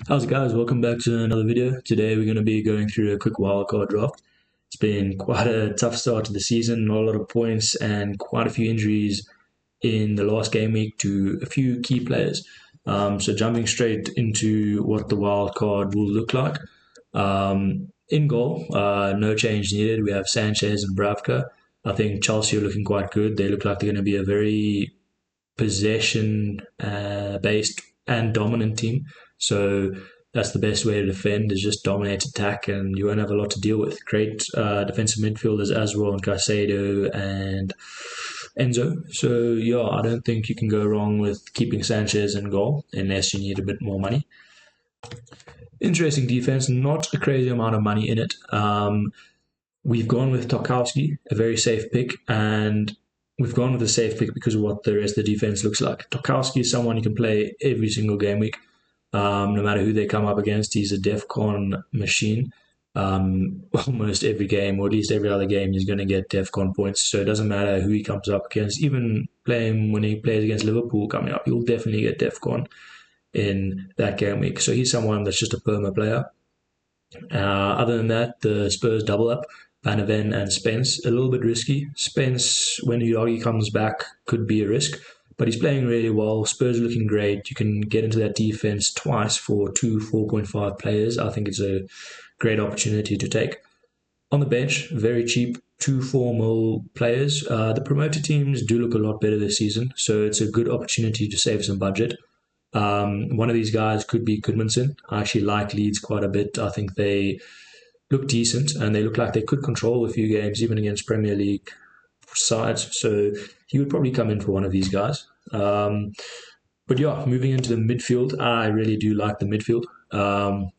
How's it guys? Welcome back to another video. Today we're going to be going through a quick wildcard draft. It's been quite a tough start to the season, not a lot of points and quite a few injuries in the last game week to a few key players. So jumping straight into what the wildcard will look like. In goal, no change needed. We have Sanchez and Bravka. I think Chelsea are looking quite good. They look like they're going to be a very possession based and dominant team. So that's the best way to defend is just dominate attack and you won't have a lot to deal with. Great defensive midfielders as well, and Caicedo and Enzo. So yeah, I don't think you can go wrong with keeping Sanchez in goal unless you need a bit more money. Interesting defense, not a crazy amount of money in it. We've gone with Tarkowski, a very safe pick, and we've gone with a safe pick because of what the rest of the defense looks like. Tarkowski is someone you can play every single game week. No matter who they come up against, he's a DEFCON machine. Almost every game, or at least every other game, he's going to get DEFCON points. So it doesn't matter who he comes up against. Even playing when he plays against Liverpool coming up, he'll definitely get DEFCON in that game week. So he's someone that's just a perma player. Other than that, the Spurs double up, Van de Ven and Spence, a little bit risky. Spence, when Udogie comes back, could be a risk, but he's playing really well. Spurs are looking great. You can get into that defense twice for two 4.5 players. I think it's a great opportunity to take. On the bench, very cheap, 2-4 mil players. The promoted teams do look a lot better this season, so it's a good opportunity to save some budget. One of these guys could be Goodmanson. I actually like Leeds quite a bit. I think they look decent and they look like they could control a few games even against Premier League sides. So he would probably come in for one of these guys. But yeah, moving into the midfield, I really do like the midfield.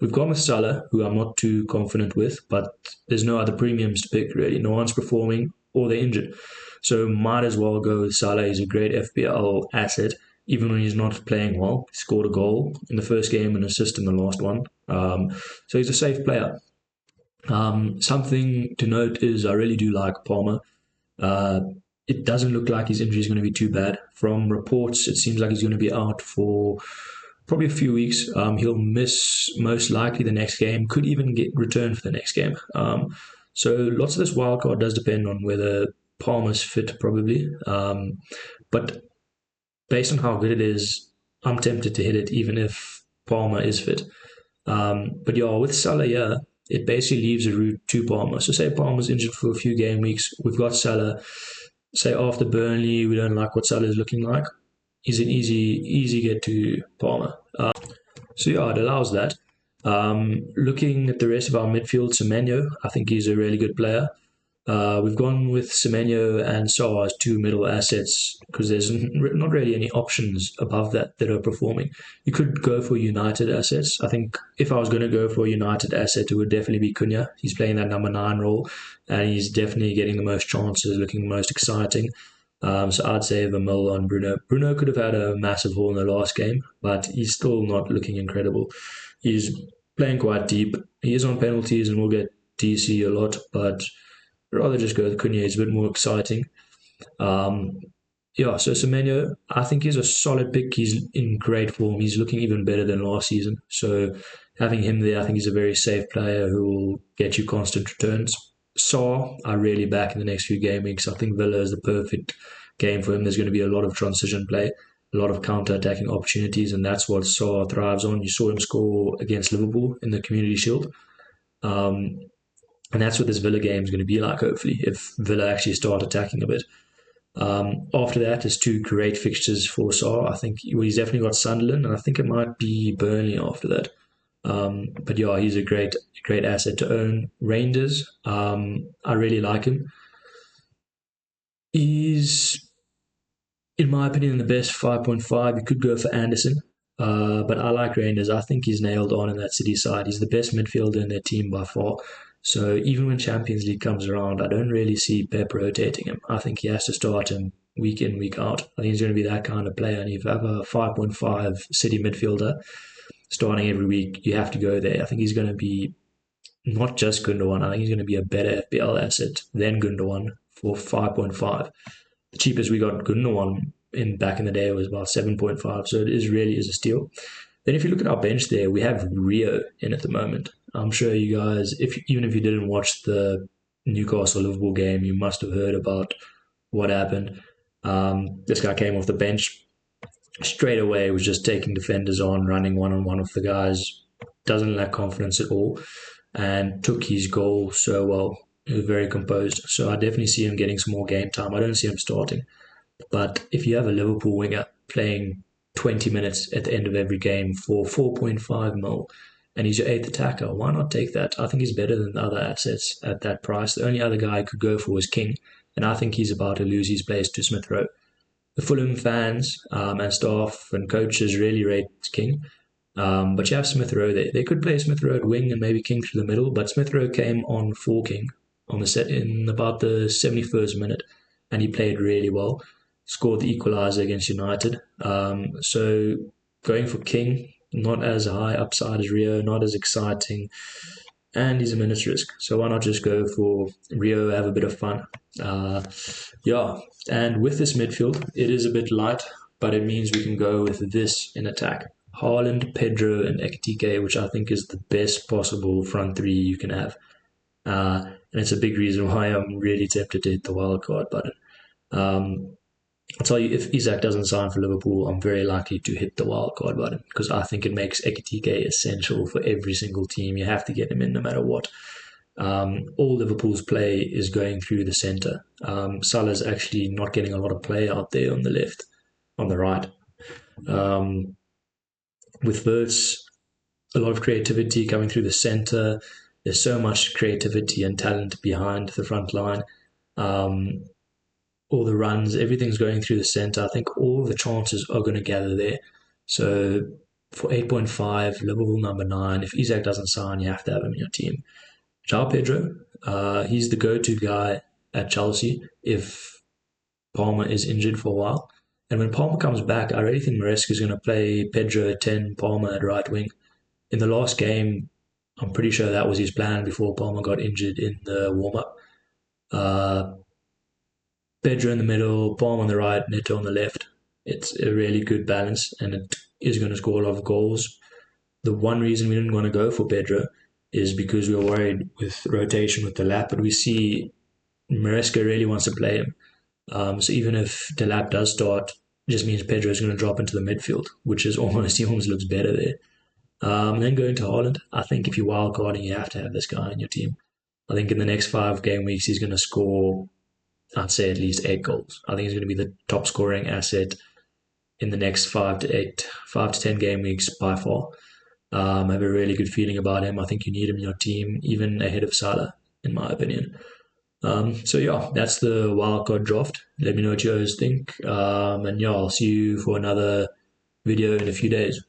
We've gone with Salah, who I'm not too confident with, but there's no other premiums to pick really. No one's performing or they're injured. So might as well go with Salah. He's a great FPL asset. Even when he's not playing well, he scored a goal in the first game and an assist in the last one. So he's a safe player. Something to note is I really do like Palmer. It doesn't look like his injury is going to be too bad. From reports, it seems like he's going to be out for probably a few weeks. He'll miss most likely the next game, could even get returned for the next game. So lots of this wildcard does depend on whether Palmer's fit, probably. But based on how good it is, I'm tempted to hit it even if Palmer is fit. But yeah, with Salah, yeah, it basically leaves a route to Palmer. So say Palmer's injured for a few game weeks, we've got Salah. Say after Burnley, we don't like what Salah is looking like. He's an easy get to Palmer. So yeah, it allows that. Looking at the rest of our midfield, Semenyo, I think he's a really good player. We've gone with Semenyo and Saar as two middle assets because there's not really any options above that are performing. You could go for United assets. I think if I was going to go for a United asset, it would definitely be Cunha. He's playing that number 9 role and he's definitely getting the most chances, looking the most exciting. So I'd say Vermel on Bruno. Bruno could have had a massive haul in the last game, but he's still not looking incredible. He's playing quite deep. He is on penalties and will get DC a lot, but rather just go with Cunha. It's a bit more exciting. So Semenyo, I think he's a solid pick. He's in great form. He's looking even better than last season. So having him there, I think he's a very safe player who will get you constant returns. Saar, I really back in the next few game weeks. I think Villa is the perfect game for him. There's going to be a lot of transition play, a lot of counter-attacking opportunities, and that's what Saar thrives on. You saw him score against Liverpool in the Community Shield. And that's what this Villa game is going to be like, hopefully, if Villa actually start attacking a bit. After that, there's two great fixtures for Saar. I think he's definitely got Sunderland, and I think it might be Burnley after that. But yeah, he's a great asset to own. Rangers, I really like him. He's, in my opinion, the best 5.5. You could go for Anderson, but I like Rangers. I think he's nailed on in that City side. He's the best midfielder in their team by far. So even when Champions League comes around, I don't really see Pep rotating him. I think he has to start him week in, week out. I think he's going to be that kind of player. And if you have a 5.5 City midfielder starting every week, you have to go there. I think he's going to be not just Gundogan. I think he's going to be a better FPL asset than Gundogan for 5.5. The cheapest we got Gundogan in back in the day was about 7.5. So it really is a steal. Then if you look at our bench there, we have Rio in at the moment. I'm sure you guys, even if you didn't watch the Newcastle Liverpool game, you must have heard about what happened. This guy came off the bench straight away, was just taking defenders on, running one on one with the guys, doesn't lack confidence at all, and took his goal so well. He was very composed. So I definitely see him getting some more game time. I don't see him starting. But if you have a Liverpool winger playing 20 minutes at the end of every game for 4.5 mil and he's your eighth attacker, why not take that? I think he's better than the other assets at that price. The only other guy I could go for was King, and I think he's about to lose his place to Smith Rowe. The Fulham fans and staff and coaches really rate King. But you have Smith Rowe there. They could play Smith Rowe at wing and maybe King through the middle, but Smith Rowe came on for King on the set in about the 71st minute, and he played really well. Scored the equaliser against United. So going for King, not as high upside as Rio, not as exciting, and he's a minute's risk. So why not just go for Rio, have a bit of fun? Yeah, and with this midfield, it is a bit light, but it means we can go with this in attack. Haaland, Pedro, and Ekitike, which I think is the best possible front three you can have. And it's a big reason why I'm really tempted to hit the wildcard button. I'll tell you, if Isak doesn't sign for Liverpool, I'm very likely to hit the wildcard button because I think it makes Ekitike essential for every single team. You have to get him in no matter what. All Liverpool's play is going through the centre. Salah's actually not getting a lot of play out there on the left, on the right. With Verts, a lot of creativity coming through the centre. There's so much creativity and talent behind the front line. All the runs, everything's going through the centre. I think all the chances are going to gather there. So for 8.5, Liverpool number 9, if Isak doesn't sign, you have to have him in your team. João Pedro, he's the go-to guy at Chelsea if Palmer is injured for a while. And when Palmer comes back, I really think Maresca is going to play Pedro at 10, Palmer at right wing. In the last game, I'm pretty sure that was his plan before Palmer got injured in the warm-up. Pedro in the middle, Palm on the right, Neto on the left. It's a really good balance, and it is going to score a lot of goals. The one reason we didn't want to go for Pedro is because we were worried with rotation with Delap, but we see Maresca really wants to play him. So even if Delap does start, it just means Pedro is going to drop into the midfield, which is almost, he almost looks better there. Then going to Haaland, I think if you're wildcarding, you have to have this guy in your team. I think in the next 5 game weeks, he's going to score, I'd say, at least 8 goals. I think he's going to be the top scoring asset in the next 5 to 10 game weeks by far. I have a really good feeling about him. I think you need him in your team, even ahead of Salah, in my opinion. So yeah, that's the wildcard draft. Let me know what you guys think. And yeah, I'll see you for another video in a few days.